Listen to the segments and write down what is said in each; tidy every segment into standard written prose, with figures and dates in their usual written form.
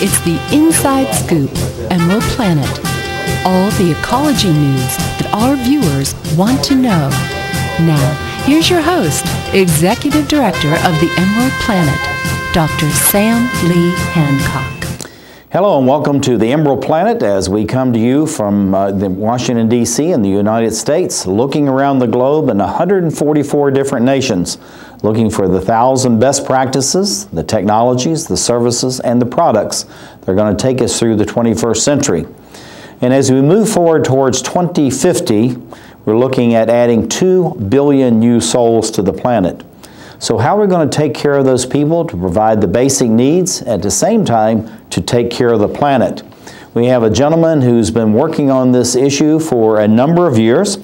It's the Inside Scoop, Emerald Planet. All the ecology news that our viewers want to know. Now, here's your host, Executive Director of the Emerald Planet, Dr. Sam Lee Hancock. Hello and welcome to the Emerald Planet as we come to you from Washington, D.C. in the United States, looking around the globe in 144 different nations, looking for the 1,000 best practices, the technologies, the services, and the products that are going to take us through the 21st century. And as we move forward towards 2050, we're looking at adding 2 billion new souls to the planet. So how are we going to take care of those people to provide the basic needs, at the same time to take care of the planet? We have a gentleman who's been working on this issue for a number of years,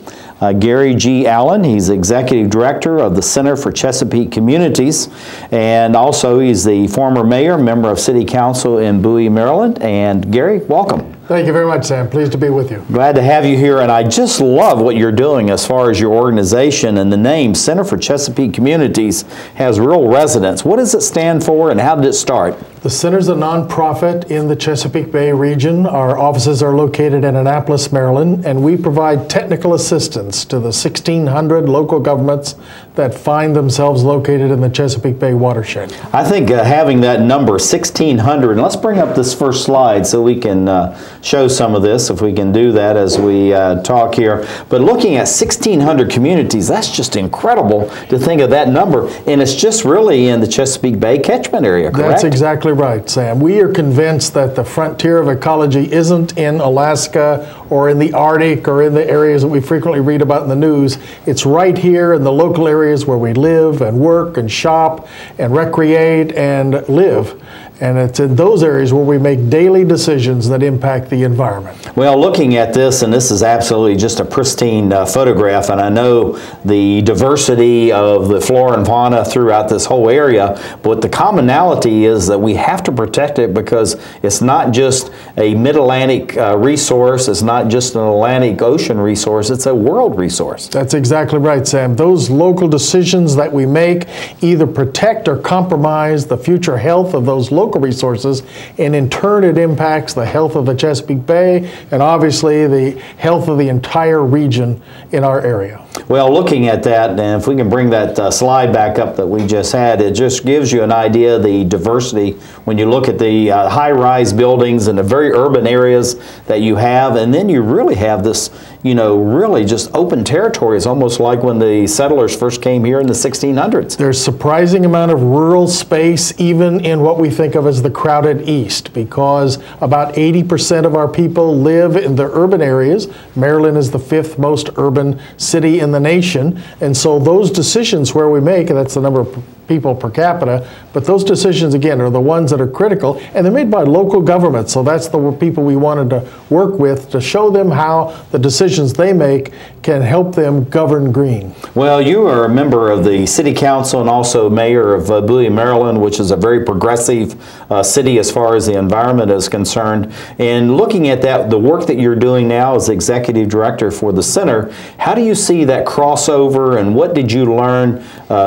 Gary G. Allen. He's Executive Director of the Center for Chesapeake Communities, and also he's the former mayor, member of City Council in Bowie, Maryland. And Gary, welcome. Thank you very much, Sam. Pleased to be with you. Glad to have you here, and I just love what you're doing as far as your organization, and the name Center for Chesapeake Communities has real resonance. What does it stand for, and how did it start? The Center's a nonprofit in the Chesapeake Bay region. Our offices are located in Annapolis, Maryland, and we provide technical assistance to the 1,600 local governments that find themselves located in the Chesapeake Bay watershed. I think having that number, 1,600, and let's bring up this first slide so we can show some of this, if we can do that as we talk here. But looking at 1,600 communities, that's just incredible to think of that number, and it's just really in the Chesapeake Bay catchment area, correct? That's exactly right, Sam. We are convinced that the frontier of ecology isn't in Alaska or in the Arctic or in the areas that we frequently read about in the news. It's right here in the local areas where we live and work and shop and recreate and live. And it's in those areas where we make daily decisions that impact the environment. Well, looking at this, and this is absolutely just a pristine photograph, and I know the diversity of the flora and fauna throughout this whole area, but the commonality is that we have to protect it because it's not just a mid-Atlantic resource, it's not just an Atlantic Ocean resource, it's a world resource. That's exactly right, Sam. Those local decisions that we make either protect or compromise the future health of those local resources, and in turn it impacts the health of the Chesapeake Bay and obviously the health of the entire region in our area. Well, looking at that, and if we can bring that slide back up that we just had, it just gives you an idea of the diversity when you look at the high-rise buildings and the very urban areas that you have, and then you really have this, you know, really just open territories, almost like when the settlers first came here in the 1600s. There's a surprising amount of rural space even in what we think of as the crowded East, because about 80% of our people live in the urban areas. Maryland is the 5th most urban city in the nation, and so those decisions where we make, and that's the number of people per capita, but those decisions again are the ones that are critical, and they're made by local governments, so that's the people we wanted to work with to show them how the decisions they make can help them govern green. Well, you are a member of the City Council and also mayor of Bowie, Maryland, which is a very progressive city as far as the environment is concerned. And looking at that, the work that you're doing now as executive director for the center, how do you see that crossover, and what did you learn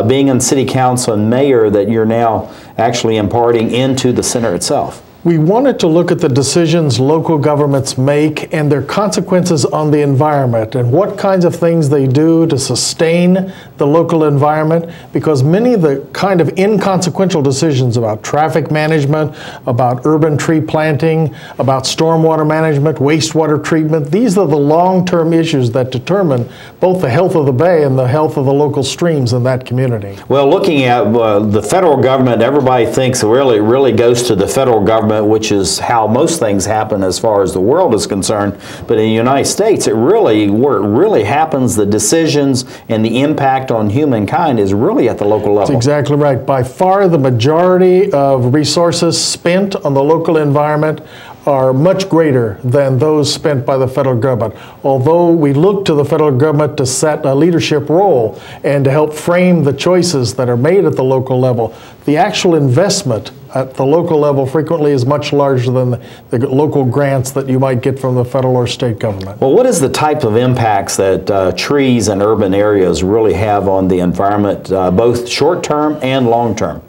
being in City Council and mayor that you're now actually imparting into the center itself? We wanted to look at the decisions local governments make and their consequences on the environment and what kinds of things they do to sustain the local environment, because many of the kind of inconsequential decisions about traffic management, about urban tree planting, about stormwater management, wastewater treatment, these are the long-term issues that determine both the health of the bay and the health of the local streams in that community. Well, looking at the federal government, everybody thinks really goes to the federal government, which is how most things happen as far as the world is concerned. But in the United States, where it really happens, the decisions and the impact on humankind is really at the local level. That's exactly right. By far the majority of resources spent on the local environment are much greater than those spent by the federal government. Although we look to the federal government to set a leadership role and to help frame the choices that are made at the local level, the actual investment at the local level frequently is much larger than the local grants that you might get from the federal or state government. Well, what is the type of impacts that trees in urban areas really have on the environment, both short-term and long-term?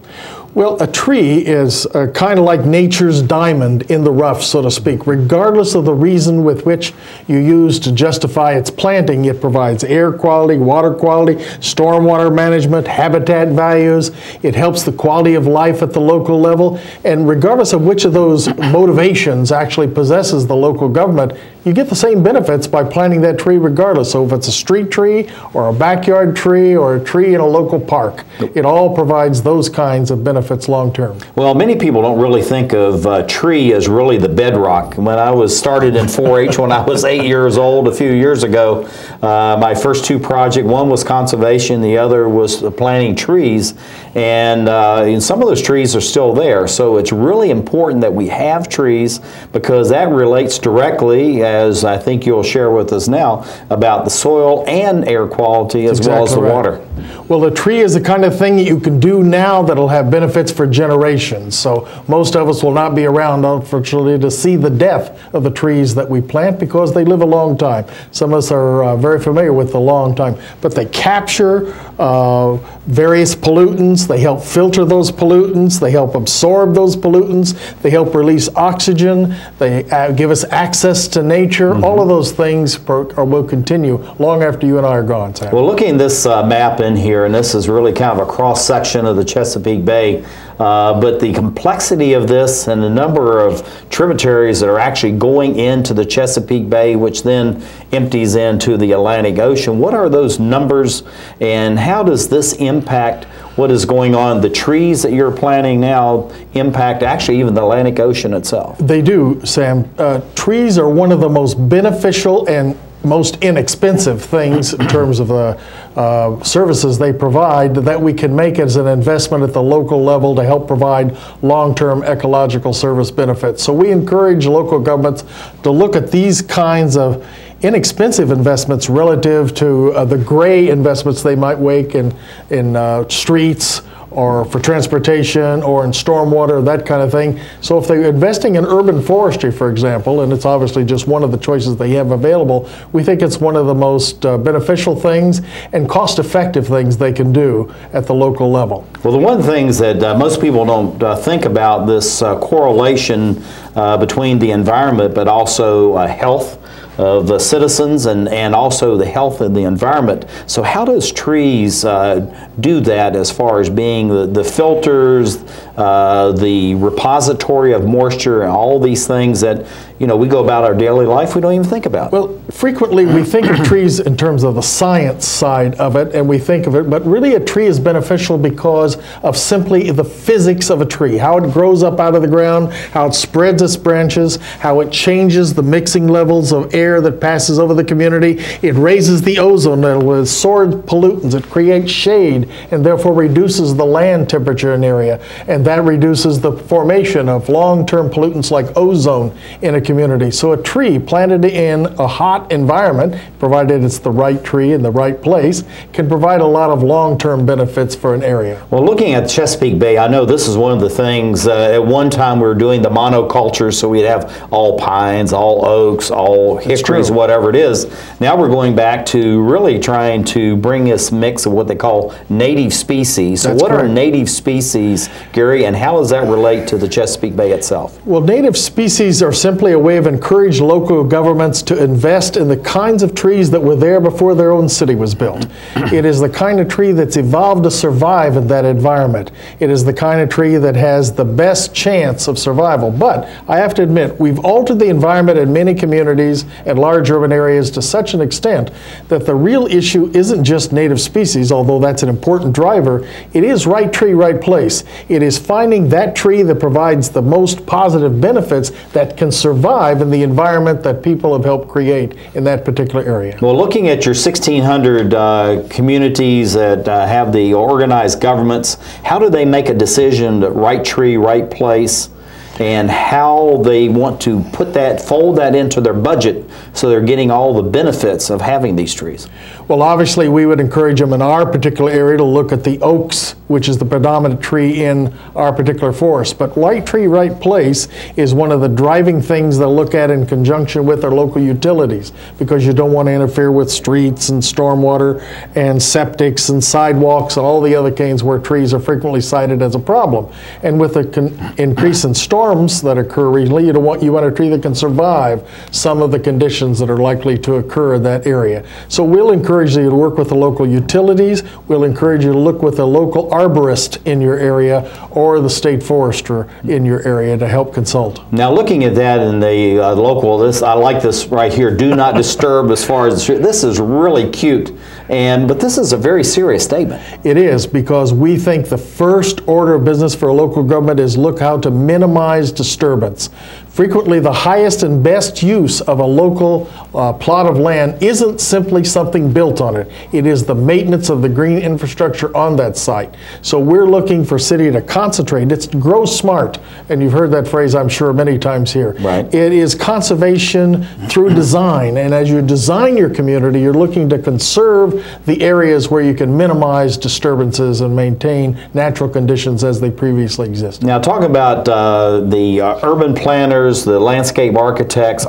Well, a tree is kind of like nature's diamond in the rough, so to speak. Regardless of the reason with which you use to justify its planting, it provides air quality, water quality, stormwater management, habitat values. It helps the quality of life at the local level. And regardless of which of those motivations actually possesses the local government, you get the same benefits by planting that tree regardless. So if it's a street tree or a backyard tree or a tree in a local park, it all provides those kinds of benefits long term. Well, many people don't really think of a tree as really the bedrock. When I was started in 4-H when I was 8 years old a few years ago, my first two projects, one was conservation, the other was planting trees, and some of those trees are still there. So it's really important that we have trees because that relates directly, as I think you'll share with us now, about the soil and air quality as well as the water. Well, the tree is the kind of thing that you can do now that'll have benefits for generations. So most of us will not be around, unfortunately, to see the death of the trees that we plant because they live a long time. Some of us are very familiar with the long time, but they capture various pollutants. They help filter those pollutants. They help absorb those pollutants. They help release oxygen. They give us access to nature. All of those things will continue long after you and I are gone, Sam. Well, looking at this map in here, and this is really kind of a cross-section of the Chesapeake Bay, but the complexity of this and the number of tributaries that are actually going into the Chesapeake Bay, which then empties into the Atlantic Ocean, what are those numbers and how does this impact what is going on? The trees that you're planting now impact actually even the Atlantic Ocean itself. They do, Sam. Trees are one of the most beneficial and most inexpensive things in terms of the services they provide that we can make as an investment at the local level to help provide long-term ecological service benefits. So we encourage local governments to look at these kinds of inexpensive investments relative to the gray investments they might make in streets or for transportation or in stormwater, that kind of thing. So if they're investing in urban forestry, for example, and it's obviously just one of the choices they have available, we think it's one of the most beneficial things and cost-effective things they can do at the local level. Well, the one of the things that most people don't think about this correlation between the environment but also health of the citizens and also the health of the environment. So how does trees do that as far as being the filters, the repository of moisture, and all these things that we go about our daily life we don't even think about? Well, frequently we think of trees in terms of the science side of it, and we think of it, but really a tree is beneficial because of simply the physics of a tree, how it grows up out of the ground, how it spreads its branches, how it changes the mixing levels of air that passes over the community. It raises the ozone level with soared pollutants. It creates shade and therefore reduces the land temperature in an area, and that reduces the formation of long-term pollutants like ozone in a community. So a tree planted in a hot environment, provided it's the right tree in the right place, can provide a lot of long-term benefits for an area. Well, looking at Chesapeake Bay, I know this is one of the things, at one time we were doing the monoculture, so we'd have all pines, all oaks, all hickories, whatever it is. Now we're going back to really trying to bring this mix of what they call native species. So what are native species, Gary, and how does that relate to the Chesapeake Bay itself? Well, native species are simply a way of encouraging local governments to invest in the kinds of trees that were there before their own city was built. It is the kind of tree that's evolved to survive in that environment. It is the kind of tree that has the best chance of survival. But I have to admit, we've altered the environment in many communities and large urban areas to such an extent that the real issue isn't just native species, although that's an important driver. It is right tree, right place. It is finding that tree that provides the most positive benefits that can survive in the environment that people have helped create in that particular area. Well, looking at your 1,600 communities that have the organized governments, how do they make a decision to right tree, right place, and how they want to fold that into their budget so they're getting all the benefits of having these trees? Well, obviously, we would encourage them in our particular area to look at the oaks, which is the predominant tree in our particular forest. But right tree, right place is one of the driving things they'll look at in conjunction with their local utilities, because you don't want to interfere with streets and stormwater and septics and sidewalks and all the other canes where trees are frequently cited as a problem. And with the increase in storms that occur regionally, you want a tree that can survive some of the conditions that are likely to occur in that area. So we'll encourage you to work with the local utilities. We'll encourage you to look with a local arborist in your area or the state forester in your area to help consult. Now, looking at that in the local, I like this right here, do not disturb as far as, this is really cute, but this is a very serious statement. It is, because we think the first order of business for a local government is look how to minimize disturbance. Frequently, the highest and best use of a local plot of land isn't simply something built on it. It is the maintenance of the green infrastructure on that site. So we're looking for city to concentrate. It's grow smart, and you've heard that phrase, I'm sure, many times here. Right. It is conservation through design, and as you design your community, you're looking to conserve the areas where you can minimize disturbances and maintain natural conditions as they previously existed. Now, talk about the urban planners, the landscape architects.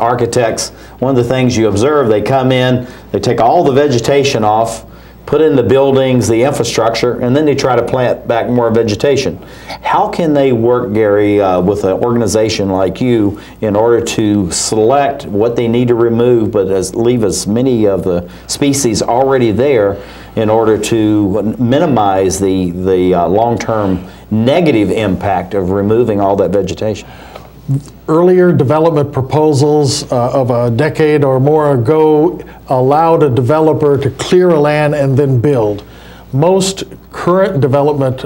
One of the things you observe, they come in, they take all the vegetation off, put in the buildings, the infrastructure, and then they try to plant back more vegetation. How can they work, Gary, with an organization like you in order to select what they need to remove, but leave as many of the species already there in order to minimize the long-term negative impact of removing all that vegetation? Earlier development proposals of a decade or more ago allowed a developer to clear a land and then build. Most current development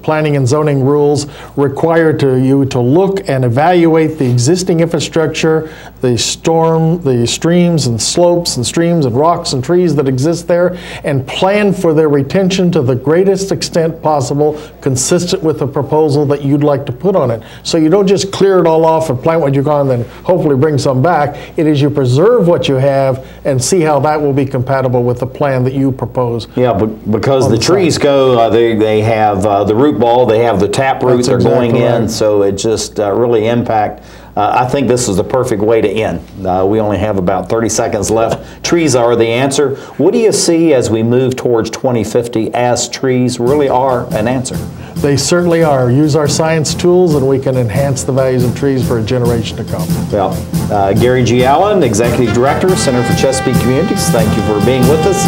planning and zoning rules require you to look and evaluate the existing infrastructure, the streams and slopes and streams and rocks and trees that exist there, and plan for their retention to the greatest extent possible, consistent with the proposal that you'd like to put on it. So you don't just clear it all off and plant what you got and then hopefully bring some back. It is you preserve what you have and see how that will be compatible with the plan that you propose. Yeah, but because the trees go, they have the root ball, they have the tap roots are going in, so it just really impact. I think this is the perfect way to end. We only have about 30 seconds left. Trees are the answer. What do you see as we move towards 2050 as trees really are an answer? They certainly are. Use our science tools and we can enhance the values of trees for a generation to come. Well, Gary G. Allen, Executive Director, Center for Chesapeake Communities, thank you for being with us.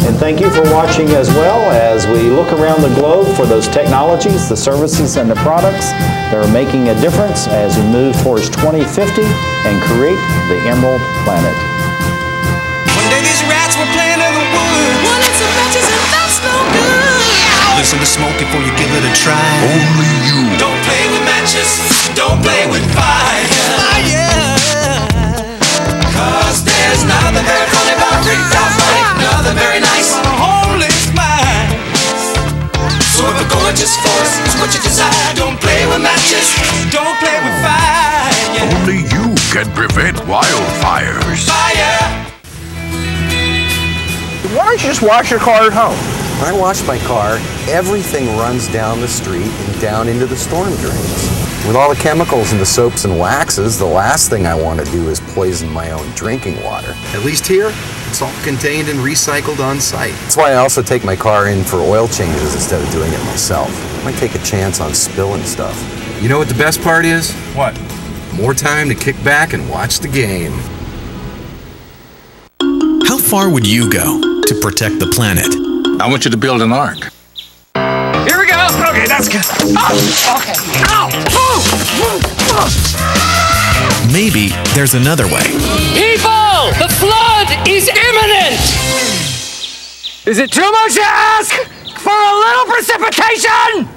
And thank you for watching as well as we look around the globe for those technologies, the services, and the products that are making a difference as we move towards 2050 and create the Emerald Planet. One day these rats were playing in the woods. One in some matches and that's no good. Listen to smoke before you give it a try. Only you. Don't play with matches. Don't play with fire. Cause there's nothing very funny about ripped off money. Nothing very nice. Homeless mind. So if a gorgeous force is what you desire, don't play with matches. Don't play with fire. Only you can prevent wildfires. Fire. Why don't you just wash your car at home? When I wash my car, everything runs down the street and down into the storm drains. With all the chemicals and the soaps and waxes, the last thing I want to do is poison my own drinking water. At least here, it's all contained and recycled on site. That's why I also take my car in for oil changes instead of doing it myself. I might take a chance on spilling stuff. You know what the best part is? What? More time to kick back and watch the game. How far would you go to protect the planet? I want you to build an ark. Here we go. Okay, that's good. Oh, okay. Ow! Maybe there's another way. People! The flood is imminent! Is it too much to ask for a little precipitation?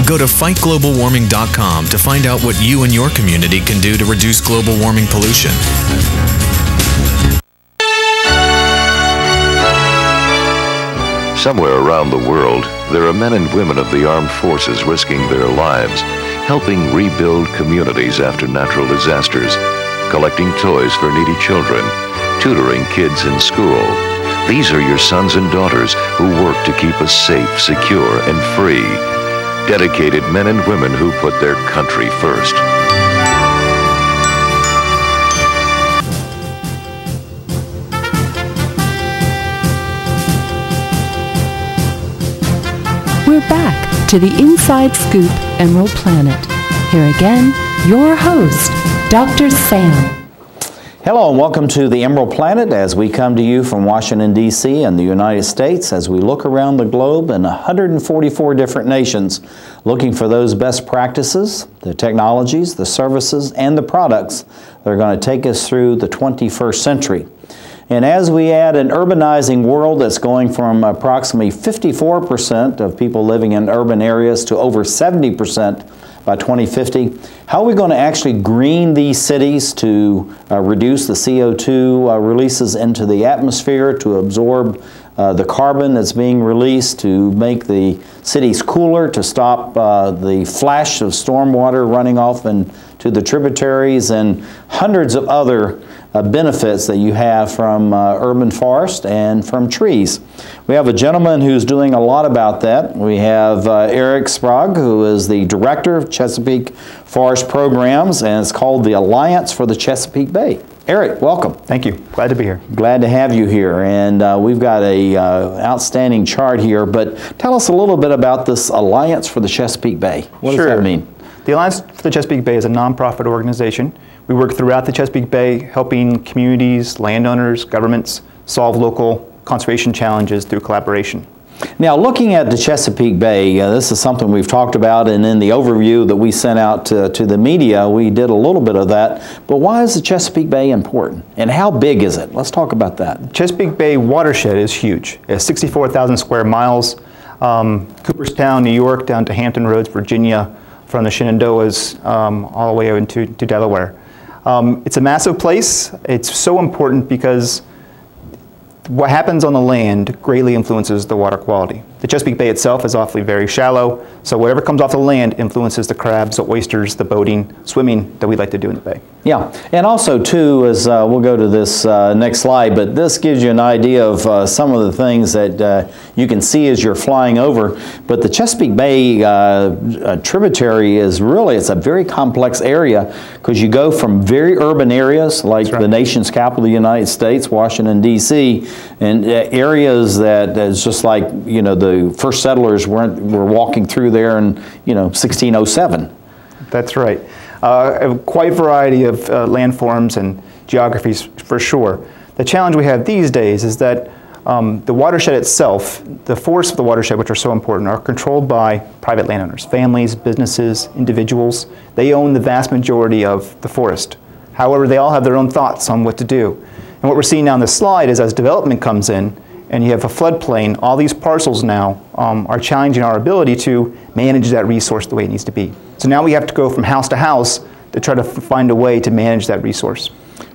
Go to fightglobalwarming.com to find out what you and your community can do to reduce global warming pollution. Somewhere around the world, there are men and women of the armed forces risking their lives, helping rebuild communities after natural disasters, collecting toys for needy children, tutoring kids in school. These are your sons and daughters who work to keep us safe, secure, and free. Dedicated men and women who put their country first. We're back to the Inside Scoop Emerald Planet. Here again, your host, Dr. Sam. Hello and welcome to the Emerald Planet as we come to you from Washington, D.C. and the United States as we look around the globe in 144 different nations looking for those best practices, the technologies, the services, and the products that are going to take us through the 21st century. And as we add an urbanizing world that's going from approximately 54% of people living in urban areas to over 70% by 2050, how are we going to actually green these cities to reduce the CO2 releases into the atmosphere, to absorb the carbon that's being released, to make the cities cooler, to stop the flash of stormwater running off into the tributaries, and hundreds of other benefits that you have from urban forest and from trees. We have a gentleman who's doing a lot about that. We have Eric Sprague, who is the Director of Chesapeake Forest Programs, and it's called the Alliance for the Chesapeake Bay. Eric, welcome. Thank you. Glad to be here. Glad to have you here. And we've got a outstanding chart here, but tell us a little bit about this Alliance for the Chesapeake Bay. What does that mean? The Alliance for the Chesapeake Bay is a nonprofit organization. We work throughout the Chesapeake Bay helping communities, landowners, governments solve local conservation challenges through collaboration. Now, looking at the Chesapeake Bay, this is something we've talked about, and in the overview that we sent out to the media, we did a little bit of that. But why is the Chesapeake Bay important, and how big is it? Let's talk about that. Chesapeake Bay watershed is huge. It's 64,000 square miles. Cooperstown, New York, down to Hampton Roads, Virginia, from the Shenandoahs all the way into Delaware. It's a massive place. It's so important because what happens on the land greatly influences the water quality. The Chesapeake Bay itself is awfully very shallow, so whatever comes off the land influences the crabs, the oysters, the boating, swimming that we like to do in the bay. Yeah, and also too, as we'll go to this next slide, but this gives you an idea of some of the things that you can see as you're flying over. But the Chesapeake Bay tributary is really, it's a very complex area because you go from very urban areas like the nation's capital, the United States, Washington, D.C., and areas that is just like, you know, the first settlers were walking through there in, you know, 1607. That's right. Quite a variety of landforms and geographies for sure. The challenge we have these days is that the watershed itself, the forests of the watershed, which are so important, are controlled by private landowners, families, businesses, individuals. They own the vast majority of the forest. However, they all have their own thoughts on what to do. And what we're seeing now on this slide is as development comes in, and you have a floodplain, all these parcels now are challenging our ability to manage that resource the way it needs to be. So now we have to go from house to house to try to find a way to manage that resource.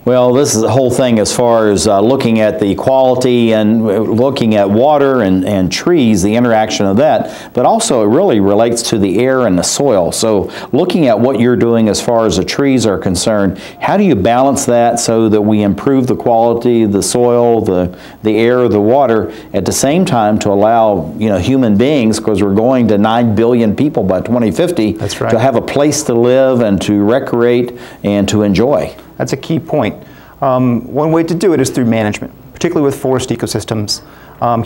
Well, this is the whole thing as far as looking at the quality and looking at water and trees, the interaction of that, but also it really relates to the air and the soil. So looking at what you're doing as far as the trees are concerned, how do you balance that so that we improve the quality of the soil, the air, the water, at the same time to allow, you know, human beings, because we're going to 9 billion people by 2050, That's right, to have a place to live and to recreate and to enjoy. That's a key point. One way to do it is through management, particularly with forest ecosystems.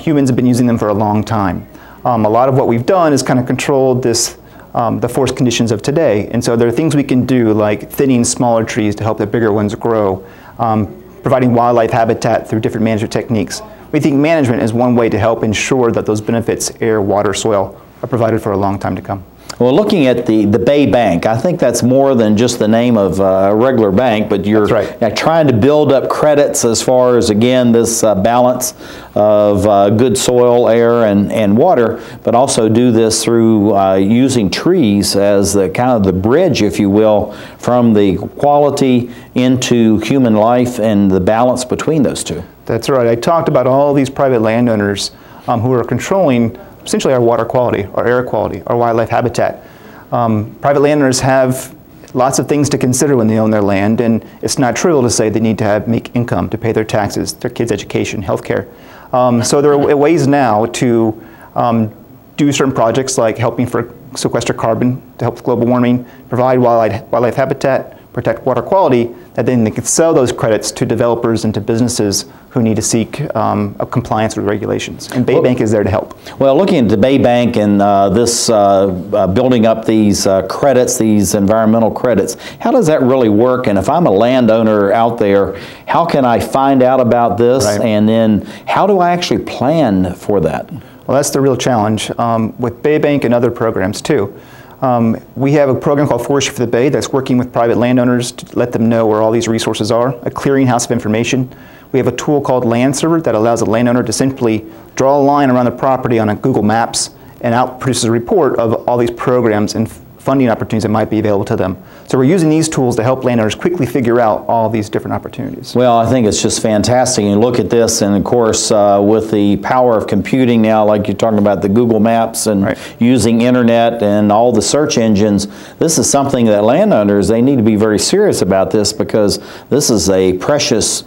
Humans have been using them for a long time. A lot of what we've done is kind of controlled this, the forest conditions of today. And so there are things we can do like thinning smaller trees to help the bigger ones grow, providing wildlife habitat through different management techniques. We think management is one way to help ensure that those benefits, air, water, soil, are provided for a long time to come. Well, looking at the Bay Bank, I think that's more than just the name of a regular bank, but you're trying to build up credits as far as, again, this balance of good soil, air, and water, but also do this through using trees as the kind of the bridge, if you will, from the quality into human life and the balance between those two. That's right. I talked about all these private landowners who are controlling essentially our water quality, our air quality, our wildlife habitat. Private landowners have lots of things to consider when they own their land, and it's not trivial to say they need to make income to pay their taxes, their kids' education, healthcare. So there are ways now to do certain projects like helping for sequester carbon to help with global warming, provide wildlife habitat, protect water quality, that then they can sell those credits to developers and to businesses who need to seek a compliance with regulations. And Bay Bank is there to help. Well, looking at the Bay Bank and this building up these credits, these environmental credits, how does that really work? And if I'm a landowner out there, how can I find out about this? Right. And then how do I actually plan for that? Well, that's the real challenge with Bay Bank and other programs too. We have a program called Forestry for the Bay that's working with private landowners to let them know where all these resources are, a clearinghouse of information. We have a tool called Land Server that allows a landowner to simply draw a line around the property on a Google Maps and out produces a report of all these programs and funding opportunities that might be available to them. So we're using these tools to help landowners quickly figure out all these different opportunities. Well, I think it's just fantastic. You look at this, and of course, with the power of computing now, like you're talking about the Google Maps and using internet and all the search engines, this is something that landowners, they need to be very serious about this, because this is a precious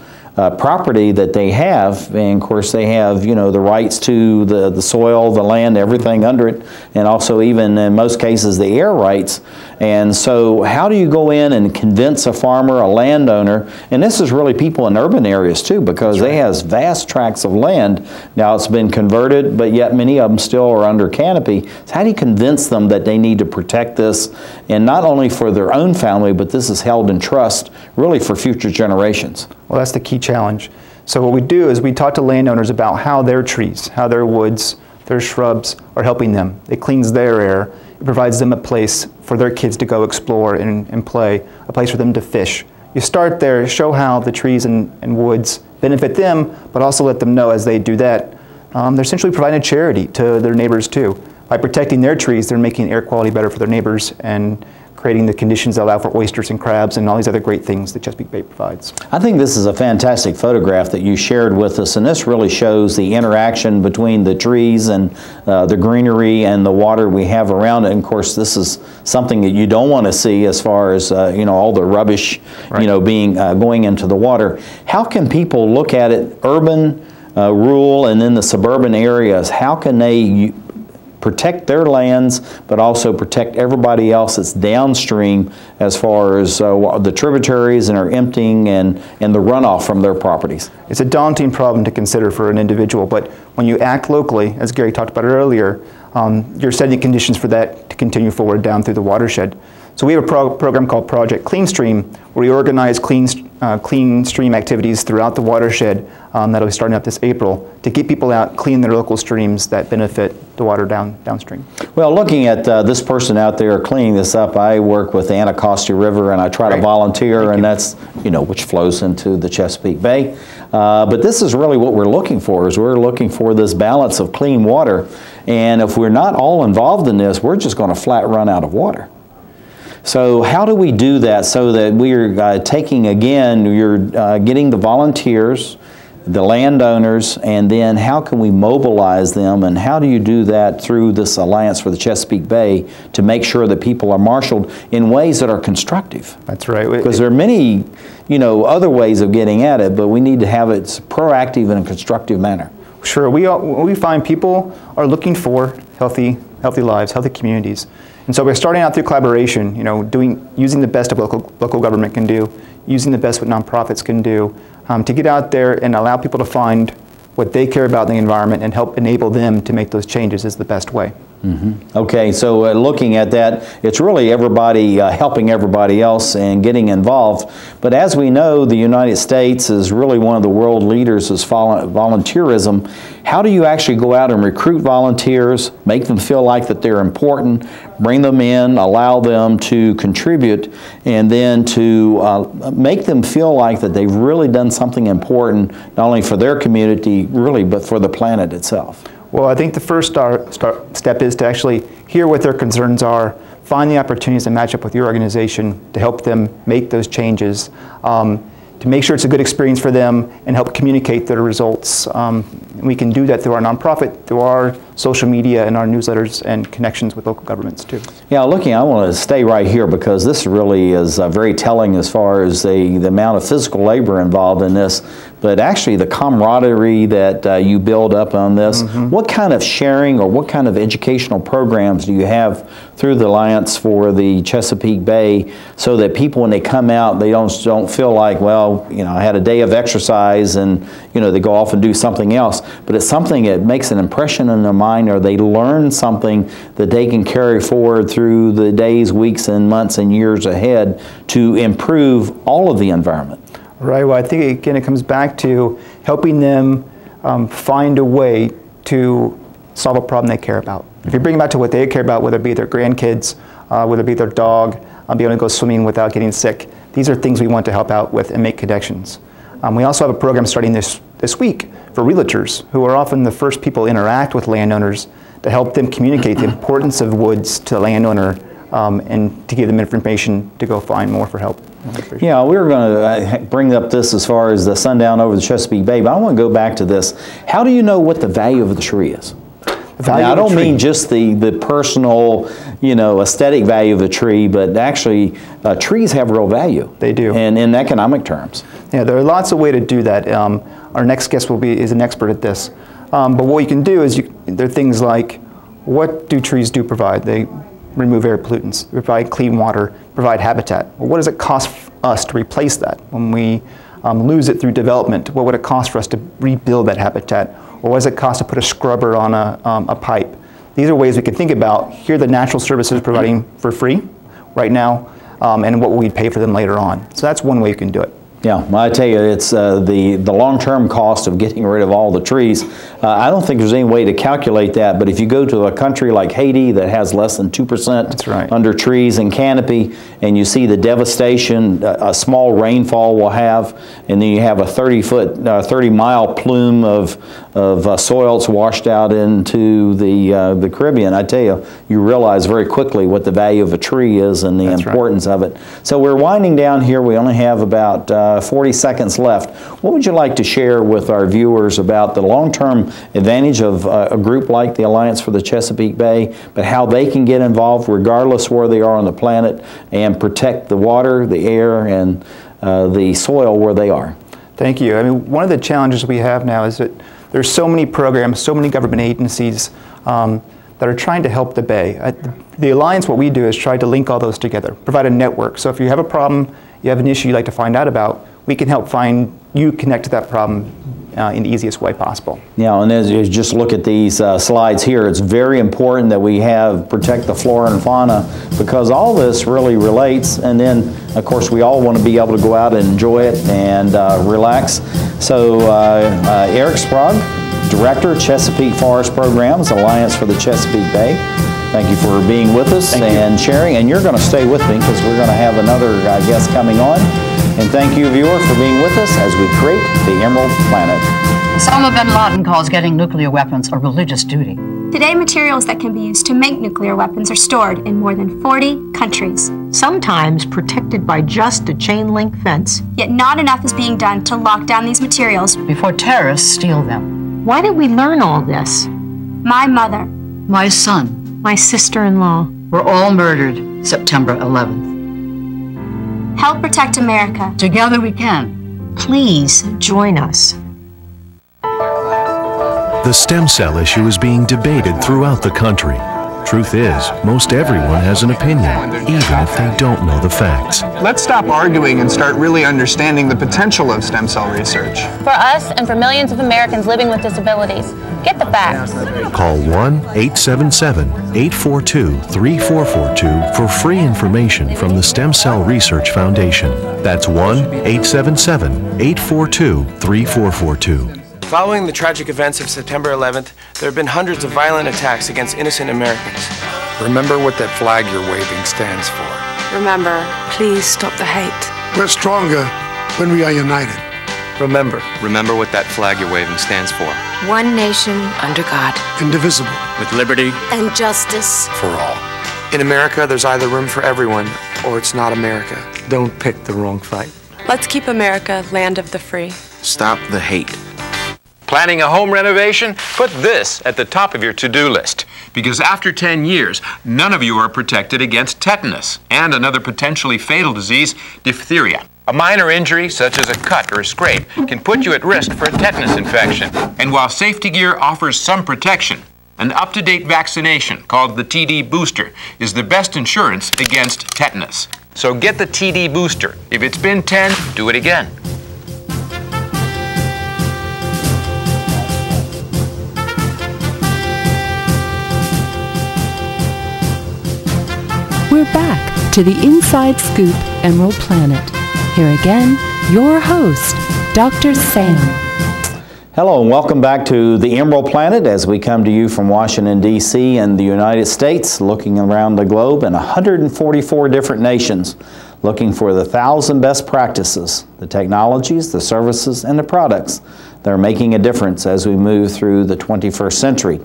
property that they have, and of course they have, you know, the rights to the soil, the land, everything under it, and also even in most cases the air rights. And so how do you go in and convince a farmer, a landowner, and this is really people in urban areas too, because they have vast tracts of land. Now it's been converted, but yet many of them still are under canopy. So how do you convince them that they need to protect this, and not only for their own family, but this is held in trust really for future generations? Well, that's the key challenge. So what we do is we talk to landowners about how their trees, how their woods, their shrubs are helping them. It cleans their air. It provides them a place for their kids to go explore and play, a place for them to fish. You start there, show how the trees and woods benefit them, but also let them know as they do that, they're essentially providing a charity to their neighbors too. By protecting their trees, they're making air quality better for their neighbors and creating the conditions that allow for oysters and crabs and all these other great things that Chesapeake Bay provides. I think this is a fantastic photograph that you shared with us, and this really shows the interaction between the trees and the greenery and the water we have around it. And of course, this is something that you don't want to see as far as you know, all the rubbish you know, being going into the water. How can people look at it, urban, rural, and then the suburban areas? How can they protect their lands, but also protect everybody else that's downstream as far as the tributaries and are emptying and the runoff from their properties? It's a daunting problem to consider for an individual, but when you act locally, as Gary talked about earlier, you're setting conditions for that to continue forward down through the watershed. So we have a program called Project Clean Stream, where we organize clean stream activities throughout the watershed that'll be starting up this April to get people out, clean their local streams that benefit the water downstream. Well, looking at this person out there cleaning this up, I work with the Anacostia River, and I try to volunteer, and that's, you know, which flows into the Chesapeake Bay. But this is really what we're looking for, is we're looking for this balance of clean water. And if we're not all involved in this, we're just going to flat run out of water. So how do we do that so that we're taking, again, you're getting the volunteers, the landowners, and then how can we mobilize them, and how do you do that through this Alliance for the Chesapeake Bay to make sure that people are marshaled in ways that are constructive? That's right. Because there are many, you know, other ways of getting at it, but we need to have it proactive in a constructive manner. Sure. We find people are looking for healthy lives, healthy communities. And so we're starting out through collaboration, you know, using the best of local government can do, using the best what nonprofits can do, to get out there and allow people to find what they care about in the environment and help enable them to make those changes is the best way. Mm-hmm. Okay, so looking at that, it's really everybody helping everybody else and getting involved. But as we know, the United States is really one of the world leaders as volunteerism. How do you actually go out and recruit volunteers, make them feel like that they're important, bring them in, allow them to contribute, and then to make them feel like that they've really done something important, not only for their community, really, but for the planet itself? Well, I think the first step is to actually hear what their concerns are, find the opportunities to match up with your organization to help them make those changes. to make sure it's a good experience for them and help communicate their results. We can do that through our nonprofit, through our social media and our newsletters and connections with local governments too. Yeah, I want to stay right here because this really is very telling as far as the amount of physical labor involved in this, but actually the camaraderie that you build up on this. What kind of sharing or what kind of educational programs do you have through the Alliance for the Chesapeake Bay so that people, when they come out, they don't feel like, well, I had a day of exercise and they go off and do something else, but it's something that makes an impression in their mind, or they learn something that they can carry forward through the days, weeks, and months and years ahead to improve all of the environment. Right. Well, I think again it comes back to helping them find a way to solve a problem they care about. If you bring them back to what they care about, whether it be their grandkids, whether it be their dog, being able to go swimming without getting sick, these are things we want to help out with and make connections. We also have a program starting this week for realtors, who are often the first people to interact with landowners, to help them communicate the importance of woods to the landowner and to give them information to go find more for help. Yeah, we were going to bring up this as far as the sundown over the Chesapeake Bay, but I want to go back to this. How do you know what the value of the tree is? Now, I don't mean just the personal, aesthetic value of the tree, but actually trees have real value. They do. And in economic terms. Yeah, there are lots of ways to do that. Our next guest is an expert at this. But what you can do is, there are things like, what do trees provide? They remove air pollutants, they provide clean water, provide habitat. Well, what does it cost us to replace that? When we lose it through development, what would it cost for us to rebuild that habitat? Or what does it cost to put a scrubber on a pipe? These are ways we can think about, here are the natural services providing for free right now, and what we'd pay for them later on. So that's one way you can do it. Yeah, well, I tell you, it's the long-term cost of getting rid of all the trees. I don't think there's any way to calculate that, but if you go to a country like Haiti that has less than 2% under trees and canopy, and you see the devastation a small rainfall will have, and then you have a 30-mile plume of soils washed out into the Caribbean, I tell you, you realize very quickly what the value of a tree is and the importance of it. So we're winding down here. We only have about 40 seconds left. What would you like to share with our viewers about the long-term advantage of a group like the Alliance for the Chesapeake Bay, but how they can get involved regardless where they are on the planet and protect the water, the air, and the soil where they are? Thank you. I mean, one of the challenges we have now is that there's so many programs, so many government agencies that are trying to help the Bay. The Alliance, what we do is try to link all those together, provide a network. So if you have a problem, you have an issue you'd like to find out about, we can help you connect to that problem in the easiest way possible. Yeah, and as you just look at these slides here, it's very important that we protect the flora and fauna, because all this really relates, and then of course we all want to be able to go out and enjoy it and relax. So Eric Sprague, Director, Chesapeake Forest Programs, Alliance for the Chesapeake Bay. Thank you for being with us and sharing, and you're going to stay with me because we're going to have another guest coming on. And thank you, viewer, for being with us as we create the Emerald Planet. Osama bin Laden calls getting nuclear weapons a religious duty. Today, materials that can be used to make nuclear weapons are stored in more than 40 countries. Sometimes protected by just a chain-link fence. Yet not enough is being done to lock down these materials before terrorists steal them. Why did we learn all this? My mother. My son. My sister-in-law. Were all murdered September 11th. Help protect America. Together we can. Please join us. The stem cell issue is being debated throughout the country. Truth is, most everyone has an opinion, even if they don't know the facts. Let's stop arguing and start really understanding the potential of stem cell research. For us and for millions of Americans living with disabilities, get the facts. Call 1-877-842-3442 for free information from the Stem Cell Research Foundation. That's 1-877-842-3442. Following the tragic events of September 11th, there have been hundreds of violent attacks against innocent Americans. Remember what that flag you're waving stands for. Remember, please stop the hate. We're stronger when we are united. Remember what that flag you're waving stands for. One nation under God. Indivisible. With liberty and justice for all. In America, there's either room for everyone or it's not America. Don't pick the wrong fight. Let's keep America land of the free. Stop the hate. Planning a home renovation? Put this at the top of your to-do list. Because after 10 years, none of you are protected against tetanus and another potentially fatal disease, diphtheria. A minor injury, such as a cut or a scrape, can put you at risk for a tetanus infection. And while safety gear offers some protection, an up-to-date vaccination called the TD booster is the best insurance against tetanus. So get the TD booster. If it's been 10, do it again. We're back to the Inside Scoop Emerald Planet. Here again, your host, Dr. Sam. Hello and welcome back to the Emerald Planet as we come to you from Washington, D.C. and the United States, looking around the globe in 144 different nations, looking for the 1,000 best practices, the technologies, the services, and the products that are making a difference as we move through the 21st century.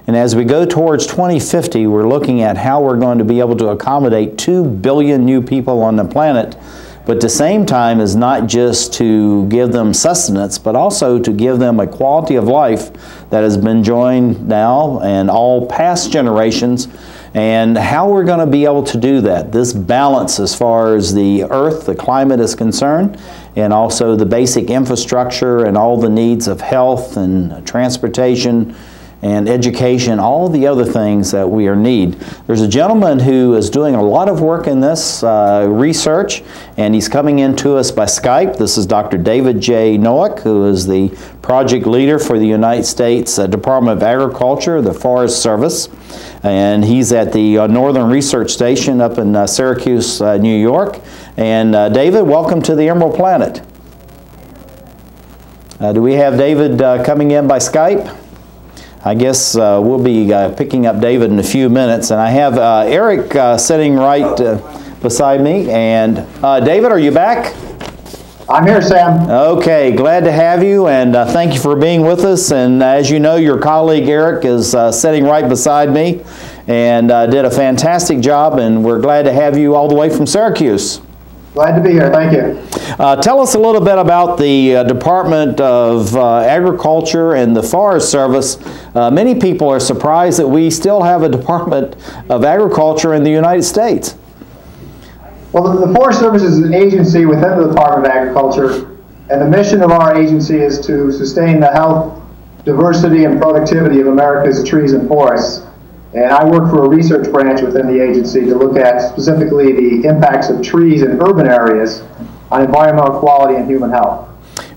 And as we go towards 2050, we're looking at how we're going to be able to accommodate 2 billion new people on the planet, but at the same time is not just to give them sustenance, but also to give them a quality of life that has been enjoyed now and all past generations, and how we're going to be able to do that. This balance as far as the earth, the climate is concerned, and also the basic infrastructure and all the needs of health and transportation and education, all the other things that we need. There's a gentleman who is doing a lot of work in this research, and he's coming into us by Skype. This is Dr. David J. Nowak, who is the project leader for the United States Department of Agriculture, the Forest Service, and he's at the Northern Research Station up in Syracuse, New York. And David, welcome to the Emerald Planet. Do we have David coming in by Skype? I guess we'll be picking up David in a few minutes, and I have Eric sitting right beside me. And David, are you back? I'm here, Sam. Okay, glad to have you, and thank you for being with us. And as you know, your colleague Eric is sitting right beside me, and did a fantastic job, and we're glad to have you all the way from Syracuse. Glad to be here. Thank you. Tell us a little bit about the Department of Agriculture and the Forest Service. Many people are surprised that we still have a Department of Agriculture in the United States. Well, the Forest Service is an agency within the Department of Agriculture, and the mission of our agency is to sustain the health, diversity, and productivity of America's trees and forests. And I work for a research branch within the agency to look at specifically the impacts of trees in urban areas on environmental quality and human health.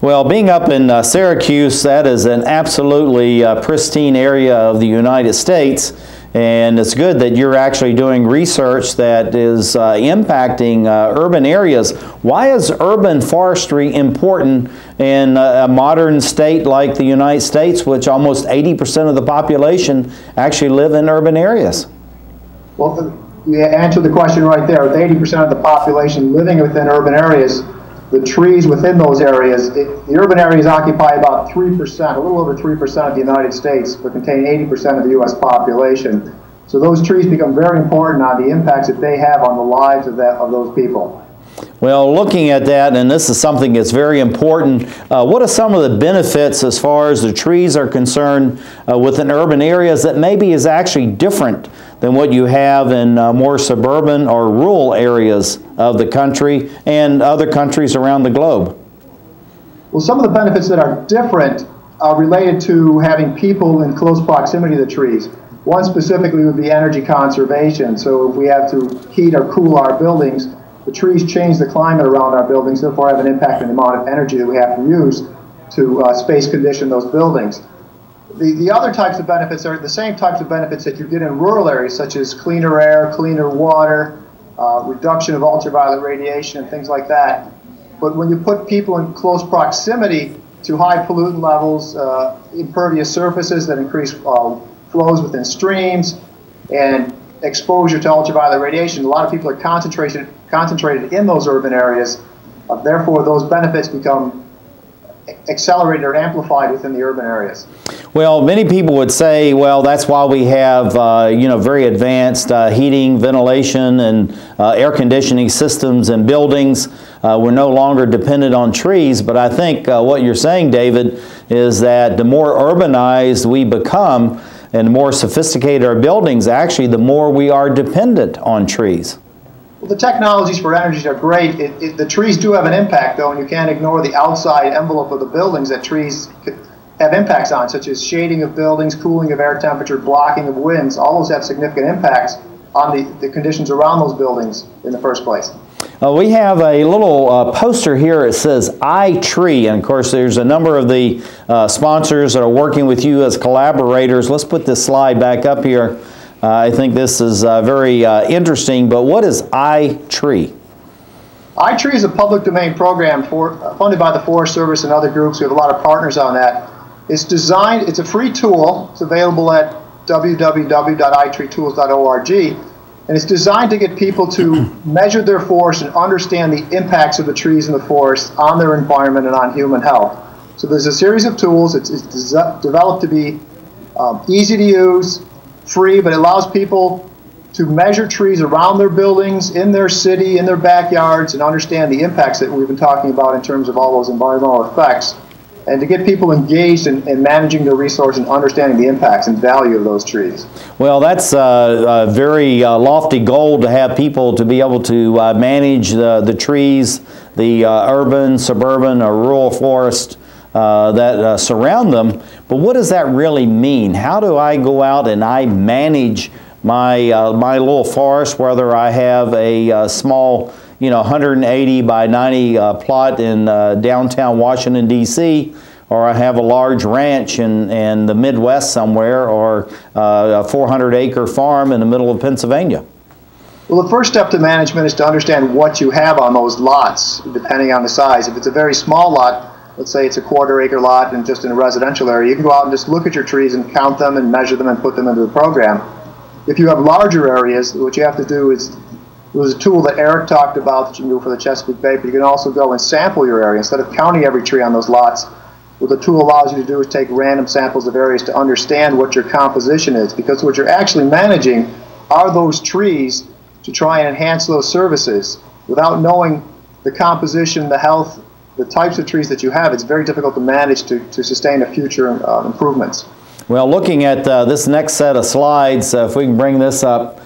Well, being up in Syracuse, that is an absolutely pristine area of the United States, and it's good that you're actually doing research that is impacting urban areas. Why is urban forestry important in a modern state like the United States, which almost 80% of the population actually live in urban areas? Well, you answered the question right there. With 80% of the population living within urban areas, the trees within those areas, the urban areas occupy about 3%, a little over 3% of the United States, but contain 80% of the U.S. population. So those trees become very important on the impacts that they have on the lives of those people. Well, looking at that, and this is something that's very important, what are some of the benefits as far as the trees are concerned within urban areas that maybe is actually different than what you have in more suburban or rural areas of the country and other countries around the globe? Well, some of the benefits that are different are related to having people in close proximity to the trees. One specifically would be energy conservation. So if we have to heat or cool our buildings, the trees change the climate around our buildings, therefore have an impact on the amount of energy that we have to use to space condition those buildings. The other types of benefits are the same types of benefits that you get in rural areas, such as cleaner air, cleaner water, reduction of ultraviolet radiation, and things like that. But when you put people in close proximity to high pollutant levels, impervious surfaces that increase flows within streams, and exposure to ultraviolet radiation, a lot of people are concentrated in those urban areas. Therefore, those benefits become accelerated or amplified within the urban areas. Well, many people would say, well, that's why we have, very advanced heating, ventilation, and air conditioning systems in buildings. We're no longer dependent on trees, but I think what you're saying, David, is that the more urbanized we become and the more sophisticated our buildings, actually, the more we are dependent on trees. Well, the technologies for energy are great. The trees do have an impact, though, and you can't ignore the outside envelope of the buildings that trees have impacts on, such as shading of buildings, cooling of air temperature, blocking of winds. All those have significant impacts on the conditions around those buildings in the first place. We have a little poster here. It says iTree, and of course there's a number of the sponsors that are working with you as collaborators. Let's put this slide back up here. I think this is very interesting, but what is iTree? iTree is a public domain program funded by the Forest Service and other groups. We have a lot of partners on that. It's a free tool. It's available at www.itreetools.org, and it's designed to get people to measure their forest and understand the impacts of the trees in the forest on their environment and on human health. So there's a series of tools. It's developed to be easy to use, free, but it allows people to measure trees around their buildings, in their city, in their backyards, and understand the impacts that we've been talking about in terms of all those environmental effects, and to get people engaged in managing their resource and understanding the impacts and value of those trees. Well, that's a very lofty goal, to have people to be able to manage the trees, the urban, suburban, or rural forest that surround them. But what does that really mean? How do I go out and I manage my little forest, whether I have a small 180 by 90 plot in downtown Washington, D.C., or I have a large ranch in the Midwest somewhere, or a 400-acre farm in the middle of Pennsylvania? Well, the first step to management is to understand what you have on those lots, depending on the size. If it's a very small lot, let's say it's a quarter-acre lot and just in a residential area, you can go out and just look at your trees and count them and measure them and put them into the program. If you have larger areas, what you have to do is, there was a tool that Eric talked about that you can do for the Chesapeake Bay, but you can also go and sample your area. Instead of counting every tree on those lots, what the tool allows you to do is take random samples of areas to understand what your composition is, because what you're actually managing are those trees to try and enhance those services. Without knowing the composition, the health, the types of trees that you have, it's very difficult to manage to sustain the future improvements. Well, looking at this next set of slides, if we can bring this up,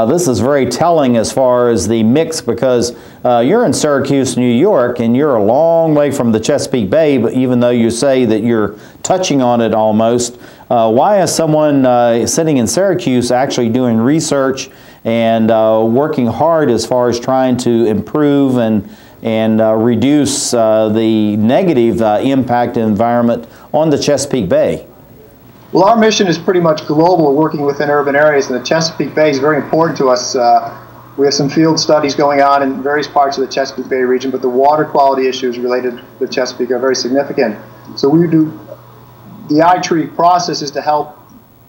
this is very telling as far as the mix, because you're in Syracuse, New York, and you're a long way from the Chesapeake Bay, but even though you say that you're touching on it almost, why is someone sitting in Syracuse actually doing research and working hard as far as trying to improve and reduce the negative impact environment on the Chesapeake Bay? Well, our mission is pretty much global, working within urban areas, and the Chesapeake Bay is very important to us. We have some field studies going on in various parts of the Chesapeake Bay region, but the water quality issues related to the Chesapeake are very significant. So we do, the iTree process is to help